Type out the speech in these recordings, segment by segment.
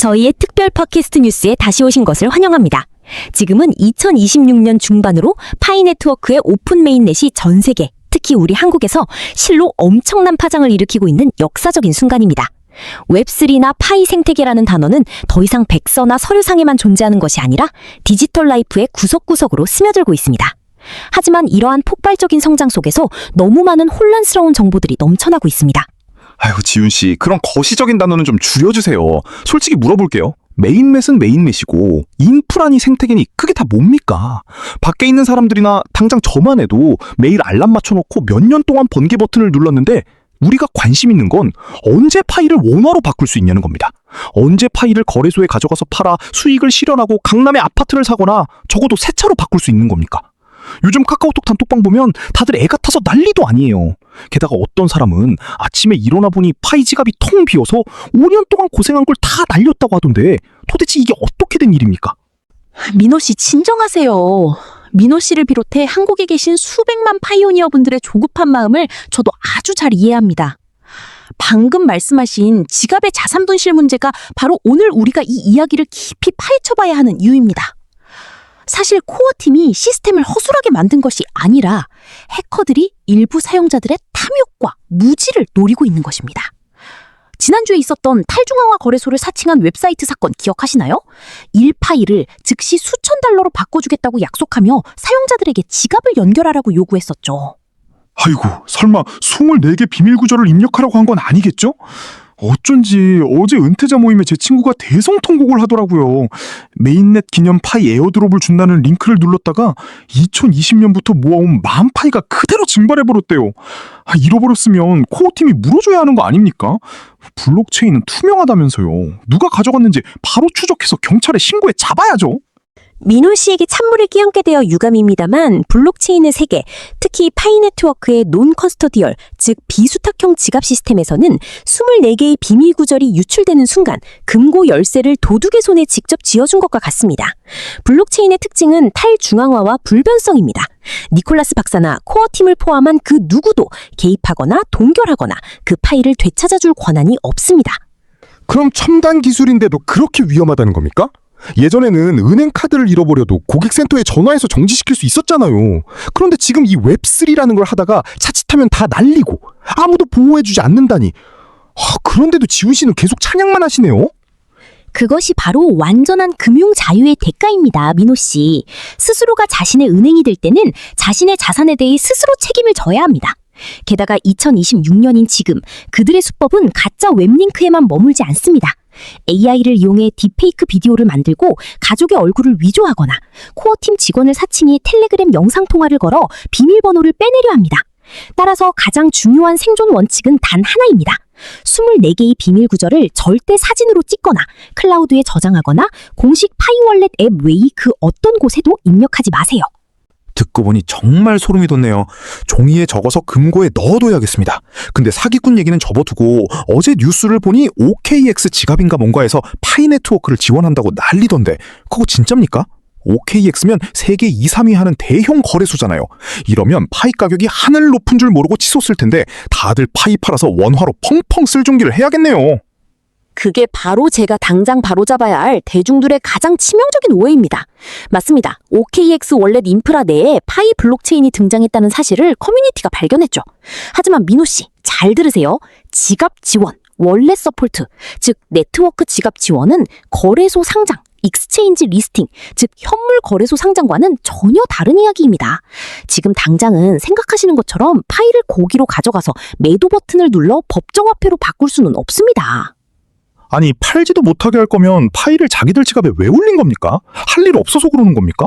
저희의 특별 팟캐스트 뉴스에 다시 오신 것을 환영합니다. 지금은 2026년 중반으로 파이 네트워크의 오픈 메인넷이 전 세계, 특히 우리 한국에서 실로 엄청난 파장을 일으키고 있는 역사적인 순간입니다. 웹3나 파이 생태계라는 단어는 더 이상 백서나 서류상에만 존재하는 것이 아니라 디지털 라이프의 구석구석으로 스며들고 있습니다. 하지만 이러한 폭발적인 성장 속에서 너무 많은 혼란스러운 정보들이 넘쳐나고 있습니다. 아이고, 지훈씨, 그런 거시적인 단어는 좀 줄여주세요. 솔직히 물어볼게요. 메인넷은 메인넷이고 인프라니 생태계니 그게 다 뭡니까? 밖에 있는 사람들이나 당장 저만 해도 매일 알람 맞춰놓고 몇 년 동안 번개 버튼을 눌렀는데 우리가 관심 있는 건 언제 파일을 원화로 바꿀 수 있냐는 겁니다. 언제 파일을 거래소에 가져가서 팔아 수익을 실현하고 강남에 아파트를 사거나 적어도 새 차로 바꿀 수 있는 겁니까? 요즘 카카오톡 단톡방 보면 다들 애가 타서 난리도 아니에요. 게다가 어떤 사람은 아침에 일어나 보니 파이 지갑이 텅 비어서 5년 동안 고생한 걸 다 날렸다고 하던데 도대체 이게 어떻게 된 일입니까? 민호 씨 진정하세요. 민호 씨를 비롯해 한국에 계신 수백만 파이오니어 분들의 조급한 마음을 저도 아주 잘 이해합니다. 방금 말씀하신 지갑의 자산 분실 문제가 바로 오늘 우리가 이 이야기를 깊이 파헤쳐봐야 하는 이유입니다. 사실 코어팀이 시스템을 허술하게 만든 것이 아니라 해커들이 일부 사용자들의 탐욕과 무지를 노리고 있는 것입니다. 지난주에 있었던 탈중앙화 거래소를 사칭한 웹사이트 사건 기억하시나요? 1파일을 즉시 수천 달러로 바꿔주겠다고 약속하며 사용자들에게 지갑을 연결하라고 요구했었죠. 아이고, 설마 24개 비밀 구절을 입력하라고 한 건 아니겠죠? 어쩐지 어제 은퇴자 모임에 제 친구가 대성통곡을 하더라고요. 메인넷 기념 파이 에어드롭을 준다는 링크를 눌렀다가 2020년부터 모아온 10,000파이가 그대로 증발해버렸대요. 잃어버렸으면 코어팀이 물어줘야 하는 거 아닙니까? 블록체인은 투명하다면서요. 누가 가져갔는지 바로 추적해서 경찰에 신고해 잡아야죠. 민호 씨에게 찬물을 끼얹게 되어 유감입니다만 블록체인의 세계, 특히 파이 네트워크의 논 커스터디얼, 즉 비수탁형 지갑 시스템에서는 24개의 비밀 구절이 유출되는 순간 금고 열쇠를 도둑의 손에 직접 쥐어준 것과 같습니다. 블록체인의 특징은 탈중앙화와 불변성입니다. 니콜라스 박사나 코어팀을 포함한 그 누구도 개입하거나 동결하거나 그 파일을 되찾아줄 권한이 없습니다. 그럼 첨단 기술인데도 그렇게 위험하다는 겁니까? 예전에는 은행 카드를 잃어버려도 고객센터에 전화해서 정지시킬 수 있었잖아요. 그런데 지금 이 웹3라는 걸 하다가 자칫하면 다 날리고 아무도 보호해주지 않는다니. 그런데도 지훈 씨는 계속 찬양만 하시네요. 그것이 바로 완전한 금융 자유의 대가입니다, 민호 씨. 스스로가 자신의 은행이 될 때는 자신의 자산에 대해 스스로 책임을 져야 합니다. 게다가 2026년인 지금 그들의 수법은 가짜 웹링크에만 머물지 않습니다. AI를 이용해 딥페이크 비디오를 만들고 가족의 얼굴을 위조하거나 코어팀 직원을 사칭해 텔레그램 영상통화를 걸어 비밀번호를 빼내려 합니다. 따라서 가장 중요한 생존 원칙은 단 하나입니다. 24개의 비밀 구절을 절대 사진으로 찍거나 클라우드에 저장하거나 공식 파이월렛 앱 외의 그 어떤 곳에도 입력하지 마세요. 듣고 보니 정말 소름이 돋네요. 종이에 적어서 금고에 넣어둬야겠습니다. 근데 사기꾼 얘기는 접어두고 어제 뉴스를 보니 OKX 지갑인가 뭔가 해서 파이 네트워크를 지원한다고 난리던데 그거 진짜입니까? OKX면 세계 2, 3위 하는 대형 거래소잖아요. 이러면 파이 가격이 하늘 높은 줄 모르고 치솟을 텐데 다들 파이 팔아서 원화로 펑펑 쓸 준비를 해야겠네요. 그게 바로 제가 당장 바로잡아야 할 대중들의 가장 치명적인 오해입니다. 맞습니다. OKX 월렛 인프라 내에 파이 블록체인이 등장했다는 사실을 커뮤니티가 발견했죠. 하지만 민호 씨, 잘 들으세요. 지갑 지원, 월렛 서포트, 즉 네트워크 지갑 지원은 거래소 상장, 익스체인지 리스팅, 즉 현물 거래소 상장과는 전혀 다른 이야기입니다. 지금 당장은 생각하시는 것처럼 파일을 고기로 가져가서 매도 버튼을 눌러 법정화폐로 바꿀 수는 없습니다. 아니, 팔지도 못하게 할 거면 파일을 자기들 지갑에 왜 올린 겁니까? 할 일 없어서 그러는 겁니까?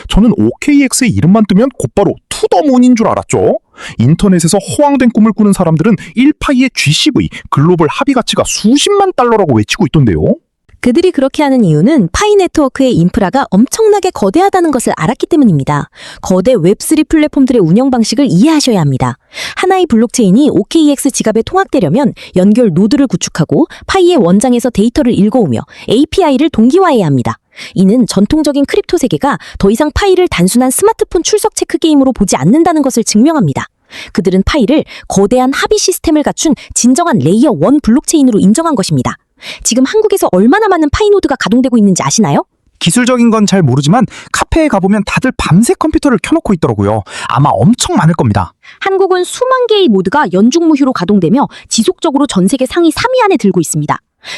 저는 OKX의 이름만 뜨면 곧바로 투더문인 줄 알았죠. 인터넷에서 허황된 꿈을 꾸는 사람들은 1파이의 GCV, 글로벌 합의 가치가 수십만 달러라고 외치고 있던데요. 그들이 그렇게 하는 이유는 파이 네트워크의 인프라가 엄청나게 거대하다는 것을 알았기 때문입니다. 거대 웹3 플랫폼들의 운영 방식을 이해하셔야 합니다. 하나의 블록체인이 OKX 지갑에 통합되려면 연결 노드를 구축하고 파이의 원장에서 데이터를 읽어오며 API를 동기화해야 합니다. 이는 전통적인 크립토 세계가 더 이상 파이를 단순한 스마트폰 출석 체크 게임으로 보지 않는다는 것을 증명합니다. 그들은 파이를 거대한 합의 시스템을 갖춘 진정한 레이어 1 블록체인으로 인정한 것입니다. 지금 한국에서 얼마나 많은 파이노드가 가동되고 있는지 아시나요? 기술적인 건 잘 모르지만 카페에 가보면 다들 밤새 컴퓨터를 켜놓고 있더라고요. 아마 엄청 많을 겁니다. 한국은 수만 개의 노드가 연중무휴로 가동되며 지속적으로 전 세계 상위 3위 안에 들고 있습니다.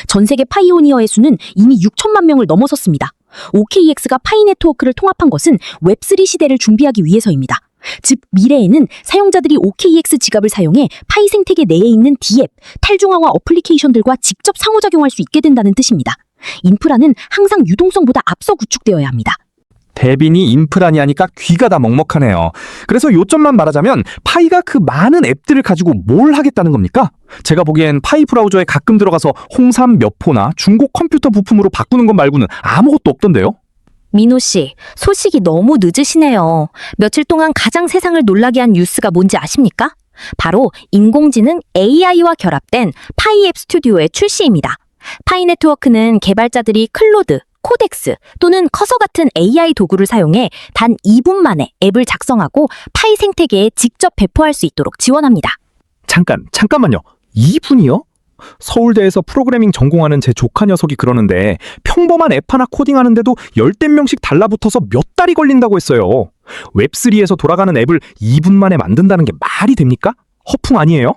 전 세계 파이오니어의 수는 이미 6천만 명을 넘어섰습니다. OKX가 파이 네트워크를 통합한 것은 웹3 시대를 준비하기 위해서입니다. 즉 미래에는 사용자들이 OKX 지갑을 사용해 파이 생태계 내에 있는 D앱, 탈중앙화 어플리케이션들과 직접 상호작용할 수 있게 된다는 뜻입니다. 인프라는 항상 유동성보다 앞서 구축되어야 합니다. 대빈이 인프라니 하니까 귀가 다 먹먹하네요. 그래서 요점만 말하자면 파이가 그 많은 앱들을 가지고 뭘 하겠다는 겁니까? 제가 보기엔 파이 브라우저에 가끔 들어가서 홍삼 몇 포나 중고 컴퓨터 부품으로 바꾸는 것 말고는 아무것도 없던데요? 민호 씨, 소식이 너무 늦으시네요. 며칠 동안 가장 세상을 놀라게 한 뉴스가 뭔지 아십니까? 바로 인공지능 AI와 결합된 파이 앱 스튜디오의 출시입니다. 파이 네트워크는 개발자들이 클로드, 코덱스 또는 커서 같은 AI 도구를 사용해 단 2분 만에 앱을 작성하고 파이 생태계에 직접 배포할 수 있도록 지원합니다. 잠깐만요. 2분이요? 서울대에서 프로그래밍 전공하는 제 조카 녀석이 그러는데 평범한 앱 하나 코딩하는데도 10대 명씩 달라붙어서 몇 달이 걸린다고 했어요. 웹3에서 돌아가는 앱을 2분 만에 만든다는 게 말이 됩니까? 허풍 아니에요?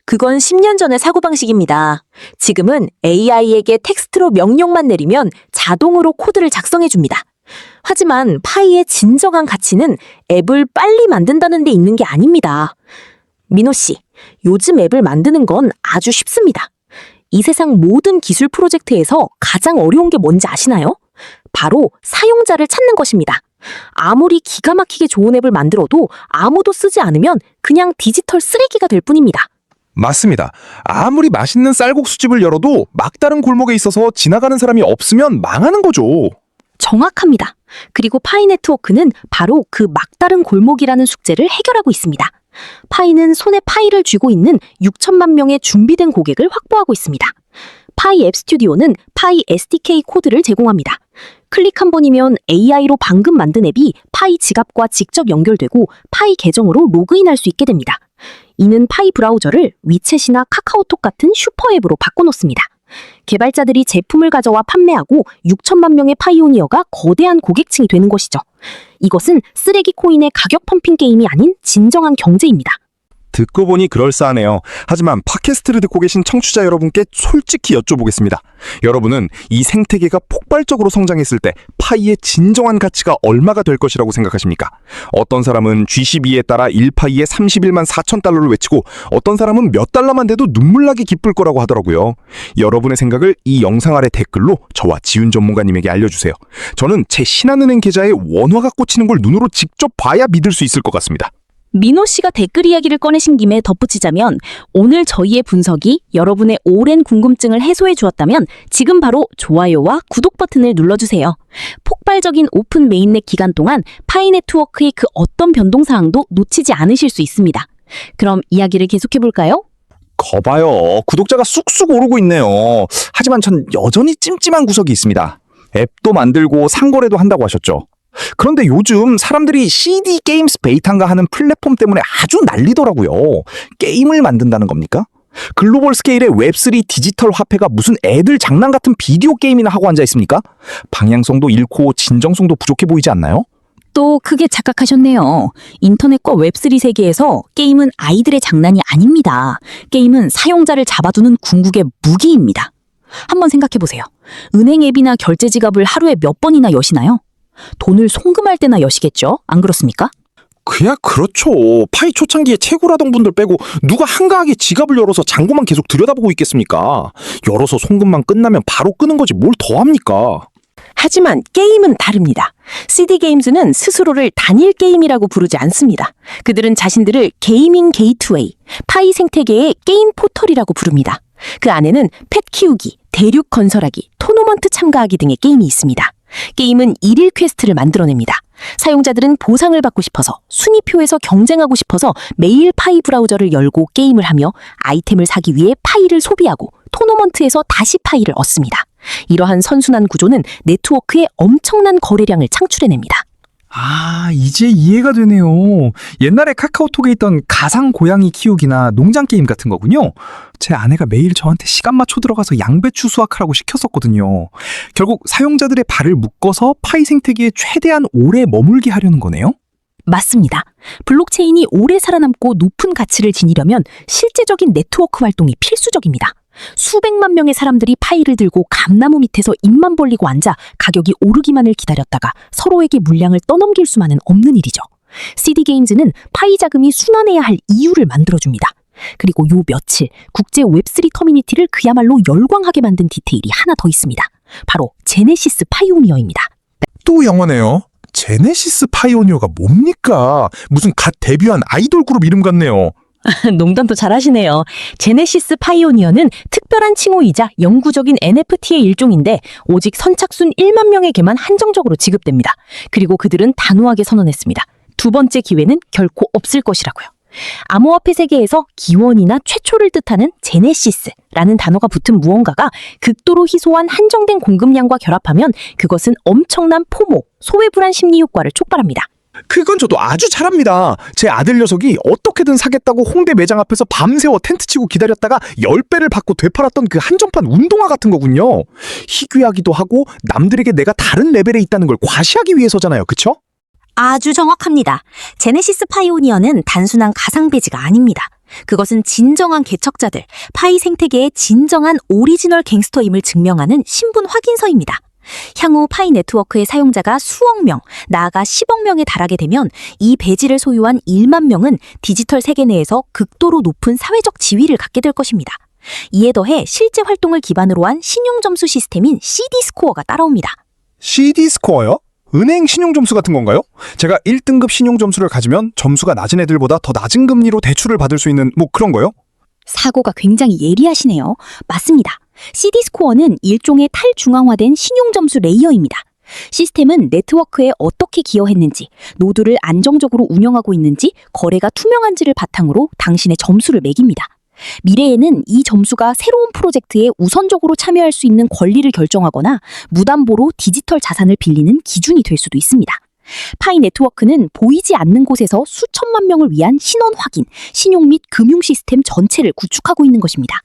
그건 10년 전의 사고방식입니다. 지금은 AI에게 텍스트로 명령만 내리면 자동으로 코드를 작성해줍니다. 하지만 파이의 진정한 가치는 앱을 빨리 만든다는 데 있는 게 아닙니다. 민호 씨, 요즘 앱을 만드는 건 아주 쉽습니다. 이 세상 모든 기술 프로젝트에서 가장 어려운 게 뭔지 아시나요? 바로 사용자를 찾는 것입니다. 아무리 기가 막히게 좋은 앱을 만들어도 아무도 쓰지 않으면 그냥 디지털 쓰레기가 될 뿐입니다. 맞습니다. 아무리 맛있는 쌀국수집을 열어도 막다른 골목에 있어서 지나가는 사람이 없으면 망하는 거죠. 정확합니다. 그리고 파이 네트워크는 바로 그 막다른 골목이라는 숙제를 해결하고 있습니다. 파이는 손에 파이를 쥐고 있는 6천만 명의 준비된 고객을 확보하고 있습니다. 파이 앱 스튜디오는 파이 SDK 코드를 제공합니다. 클릭 한 번이면 AI로 방금 만든 앱이 파이 지갑과 직접 연결되고 파이 계정으로 로그인할 수 있게 됩니다. 이는 파이 브라우저를 위챗이나 카카오톡 같은 슈퍼앱으로 바꿔놓습니다. 개발자들이 제품을 가져와 판매하고 6천만 명의 파이오니어가 거대한 고객층이 되는 것이죠. 이것은 쓰레기 코인의 가격 펌핑 게임이 아닌 진정한 경제입니다. 듣고 보니 그럴싸하네요. 하지만 팟캐스트를 듣고 계신 청취자 여러분께 솔직히 여쭤보겠습니다. 여러분은 이 생태계가 폭발적으로 성장했을 때 파이의 진정한 가치가 얼마가 될 것이라고 생각하십니까? 어떤 사람은 G12에 따라 1파이에 31만 4천 달러를 외치고 어떤 사람은 몇 달러만 돼도 눈물나게 기쁠 거라고 하더라고요. 여러분의 생각을 이 영상 아래 댓글로 저와 지훈 전문가님에게 알려주세요. 저는 제 신한은행 계좌에 원화가 꽂히는 걸 눈으로 직접 봐야 믿을 수 있을 것 같습니다. 민호 씨가 댓글 이야기를 꺼내신 김에 덧붙이자면 오늘 저희의 분석이 여러분의 오랜 궁금증을 해소해 주었다면 지금 바로 좋아요와 구독 버튼을 눌러주세요. 폭발적인 오픈 메인넷 기간 동안 파이 네트워크의 그 어떤 변동사항도 놓치지 않으실 수 있습니다. 그럼 이야기를 계속해볼까요? 거봐요. 구독자가 쑥쑥 오르고 있네요. 하지만 전 여전히 찜찜한 구석이 있습니다. 앱도 만들고 상거래도 한다고 하셨죠. 그런데 요즘 사람들이 CD 게임스 베이탄가 하는 플랫폼 때문에 아주 난리더라고요. 게임을 만든다는 겁니까? 글로벌 스케일의 웹3 디지털 화폐가 무슨 애들 장난 같은 비디오 게임이나 하고 앉아 있습니까? 방향성도 잃고 진정성도 부족해 보이지 않나요? 또 크게 착각하셨네요. 인터넷과 웹3 세계에서 게임은 아이들의 장난이 아닙니다. 게임은 사용자를 잡아두는 궁극의 무기입니다. 한번 생각해보세요. 은행 앱이나 결제 지갑을 하루에 몇 번이나 여시나요? 돈을 송금할 때나 여시겠죠? 안 그렇습니까? 그야 그렇죠. 파이 초창기에 채굴하던 분들 빼고 누가 한가하게 지갑을 열어서 잔고만 계속 들여다보고 있겠습니까? 열어서 송금만 끝나면 바로 끄는 거지 뭘 더 합니까? 하지만 게임은 다릅니다. CD 게임즈는 스스로를 단일 게임이라고 부르지 않습니다. 그들은 자신들을 게이밍 게이트웨이, 파이 생태계의 게임 포털이라고 부릅니다. 그 안에는 펫 키우기, 대륙 건설하기, 토너먼트 참가하기 등의 게임이 있습니다. 게임은 일일 퀘스트를 만들어냅니다. 사용자들은 보상을 받고 싶어서, 순위표에서 경쟁하고 싶어서 매일 파이 브라우저를 열고 게임을 하며 아이템을 사기 위해 파이를 소비하고 토너먼트에서 다시 파이를 얻습니다. 이러한 선순환 구조는 네트워크에 엄청난 거래량을 창출해냅니다. 아, 이제 이해가 되네요. 옛날에 카카오톡에 있던 가상 고양이 키우기나 농장 게임 같은 거군요. 제 아내가 매일 저한테 시간 맞춰 들어가서 양배추 수확하라고 시켰었거든요. 결국 사용자들의 발을 묶어서 파이 생태계에 최대한 오래 머물게 하려는 거네요. 맞습니다. 블록체인이 오래 살아남고 높은 가치를 지니려면 실제적인 네트워크 활동이 필수적입니다. 수백만 명의 사람들이 파이를 들고 감나무 밑에서 입만 벌리고 앉아 가격이 오르기만을 기다렸다가 서로에게 물량을 떠넘길 수만은 없는 일이죠. CD게임즈는 파이 자금이 순환해야 할 이유를 만들어줍니다. 그리고 요 며칠 국제 웹3 커뮤니티를 그야말로 열광하게 만든 디테일이 하나 더 있습니다. 바로 제네시스 파이오니어입니다. 또 영어네요. 제네시스 파이오니어가 뭡니까? 무슨 갓 데뷔한 아이돌 그룹 이름 같네요. 농담도 잘하시네요. 제네시스 파이오니어는 특별한 칭호이자 영구적인 NFT의 일종인데 오직 선착순 1만 명에게만 한정적으로 지급됩니다. 그리고 그들은 단호하게 선언했습니다. 두 번째 기회는 결코 없을 것이라고요. 암호화폐 세계에서 기원이나 최초를 뜻하는 제네시스라는 단어가 붙은 무언가가 극도로 희소한 한정된 공급량과 결합하면 그것은 엄청난 포모, 소외불안 심리 효과를 촉발합니다. 그건 저도 아주 잘합니다. 제 아들 녀석이 어떻게든 사겠다고 홍대 매장 앞에서 밤새워 텐트 치고 기다렸다가 10배를 받고 되팔았던 그 한정판 운동화 같은 거군요. 희귀하기도 하고 남들에게 내가 다른 레벨에 있다는 걸 과시하기 위해서잖아요. 그쵸? 아주 정확합니다. 제네시스 파이오니어는 단순한 가상 배지가 아닙니다. 그것은 진정한 개척자들, 파이 생태계의 진정한 오리지널 갱스터임을 증명하는 신분 확인서입니다. 향후 파이 네트워크의 사용자가 수억 명, 나아가 10억 명에 달하게 되면 이 배지를 소유한 1만 명은 디지털 세계 내에서 극도로 높은 사회적 지위를 갖게 될 것입니다. 이에 더해 실제 활동을 기반으로 한 신용점수 시스템인 CD스코어가 따라옵니다. CD스코어요? 은행 신용점수 같은 건가요? 제가 1등급 신용점수를 가지면 점수가 낮은 애들보다 더 낮은 금리로 대출을 받을 수 있는 뭐 그런 거요? 사고가 굉장히 예리하시네요. 맞습니다. CD스코어는 일종의 탈중앙화된 신용점수 레이어입니다. 시스템은 네트워크에 어떻게 기여했는지, 노드를 안정적으로 운영하고 있는지, 거래가 투명한지를 바탕으로 당신의 점수를 매깁니다. 미래에는 이 점수가 새로운 프로젝트에 우선적으로 참여할 수 있는 권리를 결정하거나 무담보로 디지털 자산을 빌리는 기준이 될 수도 있습니다. 파이 네트워크는 보이지 않는 곳에서 수천만 명을 위한 신원 확인, 신용 및 금융 시스템 전체를 구축하고 있는 것입니다.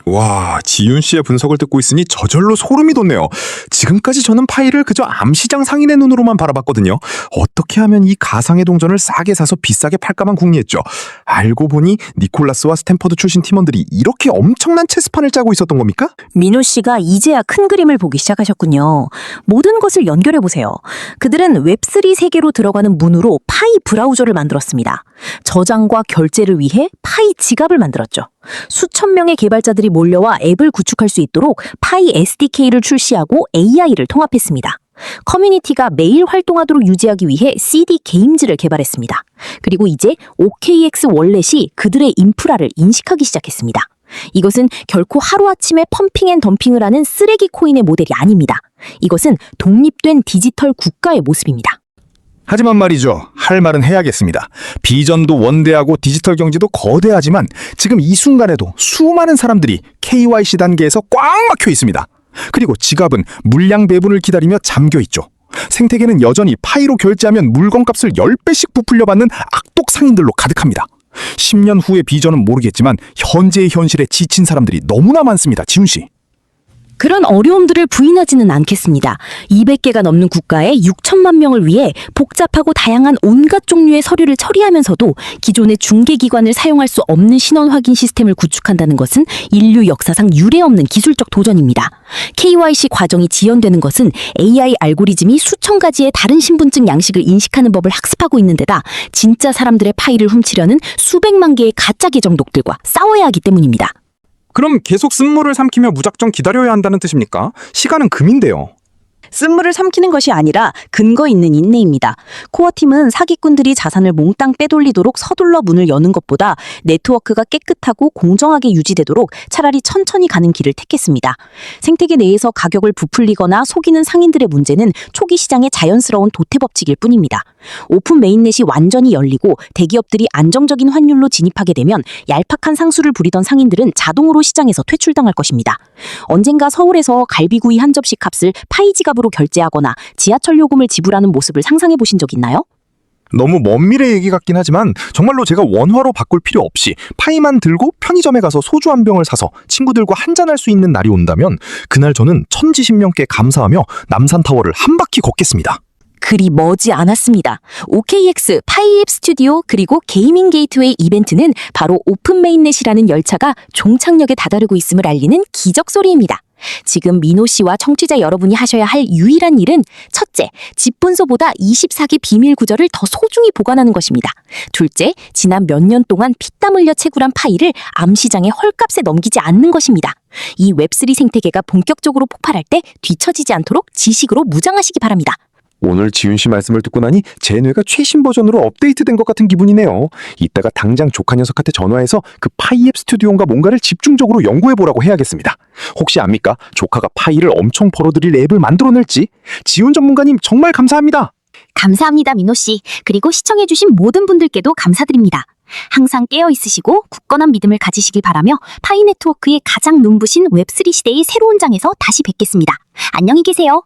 와, 지윤 씨의 분석을 듣고 있으니 저절로 소름이 돋네요. 지금까지 저는 파이를 그저 암시장 상인의 눈으로만 바라봤거든요. 어떻게 하면 이 가상의 동전을 싸게 사서 비싸게 팔까만 궁리했죠. 알고 보니 니콜라스와 스탠퍼드 출신 팀원들이 이렇게 엄청난 체스판을 짜고 있었던 겁니까? 민호 씨가 이제야 큰 그림을 보기 시작하셨군요. 모든 것을 연결해보세요. 그들은 웹3 세계로 들어가는 문으로 파이 브라우저를 만들었습니다. 저장과 결제를 위해 파이 지갑을 만들었죠. 수천 명의 개발자들이 몰려와 앱을 구축할 수 있도록 파이 SDK를 출시하고 AI를 통합했습니다. 커뮤니티가 매일 활동하도록 유지하기 위해 CD게임즈를 개발했습니다. 그리고 이제 OKX 월렛이 그들의 인프라를 인식하기 시작했습니다. 이것은 결코 하루아침에 펌핑 앤 덤핑을 하는 쓰레기 코인의 모델이 아닙니다. 이것은 독립된 디지털 국가의 모습입니다. 하지만 말이죠. 할 말은 해야겠습니다. 비전도 원대하고 디지털 경제도 거대하지만 지금 이 순간에도 수많은 사람들이 KYC 단계에서 꽉 막혀 있습니다. 그리고 지갑은 물량 배분을 기다리며 잠겨 있죠. 생태계는 여전히 파이로 결제하면 물건값을 10배씩 부풀려 받는 악독 상인들로 가득합니다. 10년 후의 비전은 모르겠지만 현재의 현실에 지친 사람들이 너무나 많습니다. 지훈 씨. 그런 어려움들을 부인하지는 않겠습니다. 200개가 넘는 국가에 6천만 명을 위해 복잡하고 다양한 온갖 종류의 서류를 처리하면서도 기존의 중개기관을 사용할 수 없는 신원 확인 시스템을 구축한다는 것은 인류 역사상 유례없는 기술적 도전입니다. KYC 과정이 지연되는 것은 AI 알고리즘이 수천 가지의 다른 신분증 양식을 인식하는 법을 학습하고 있는 데다 진짜 사람들의 파일을 훔치려는 수백만 개의 가짜 계정독들과 싸워야 하기 때문입니다. 그럼 계속 쓴물을 삼키며 무작정 기다려야 한다는 뜻입니까? 시간은 금인데요. 쓴물을 삼키는 것이 아니라 근거 있는 인내입니다. 코어팀은 사기꾼들이 자산을 몽땅 빼돌리도록 서둘러 문을 여는 것보다 네트워크가 깨끗하고 공정하게 유지되도록 차라리 천천히 가는 길을 택했습니다. 생태계 내에서 가격을 부풀리거나 속이는 상인들의 문제는 초기 시장의 자연스러운 도태법칙일 뿐입니다. 오픈 메인넷이 완전히 열리고 대기업들이 안정적인 환율로 진입하게 되면 얄팍한 상수를 부리던 상인들은 자동으로 시장에서 퇴출당할 것입니다. 언젠가 서울에서 갈비구이 한 접시 값을 파이 지갑으로 직접으로 결제하거나 지하철 요금을 지불하는 모습을 상상해 보신 적 있나요? 너무 먼 미래 얘기 같긴 하지만 정말로 제가 원화로 바꿀 필요 없이 파이만 들고 편의점에 가서 소주 한 병을 사서 친구들과 한잔할 수 있는 날이 온다면 그날 저는 천지신명께 감사하며 남산타워를 한 바퀴 걷겠습니다. 그리 머지 않았습니다. OKX, 파이앱 스튜디오 그리고 게이밍 게이트웨이 이벤트는 바로 오픈 메인넷이라는 열차가 종착역에 다다르고 있음을 알리는 기적 소리입니다. 지금 민호 씨와 청취자 여러분이 하셔야 할 유일한 일은 첫째, 집분소보다 24기 비밀 구절을 더 소중히 보관하는 것입니다. 둘째, 지난 몇 년 동안 피땀 흘려 채굴한 파일을 암시장에 헐값에 넘기지 않는 것입니다. 이 웹3 생태계가 본격적으로 폭발할 때 뒤처지지 않도록 지식으로 무장하시기 바랍니다. 오늘 지윤 씨 말씀을 듣고 나니 제 뇌가 최신 버전으로 업데이트된 것 같은 기분이네요. 이따가 당장 조카 녀석한테 전화해서 그 파이앱 스튜디오인가 뭔가를 집중적으로 연구해보라고 해야겠습니다. 혹시 압니까? 조카가 파일을 엄청 벌어들일 앱을 만들어낼지? 지윤 전문가님 정말 감사합니다. 감사합니다, 민호 씨. 그리고 시청해주신 모든 분들께도 감사드립니다. 항상 깨어있으시고 굳건한 믿음을 가지시길 바라며 파이네트워크의 가장 눈부신 웹3 시대의 새로운 장에서 다시 뵙겠습니다. 안녕히 계세요.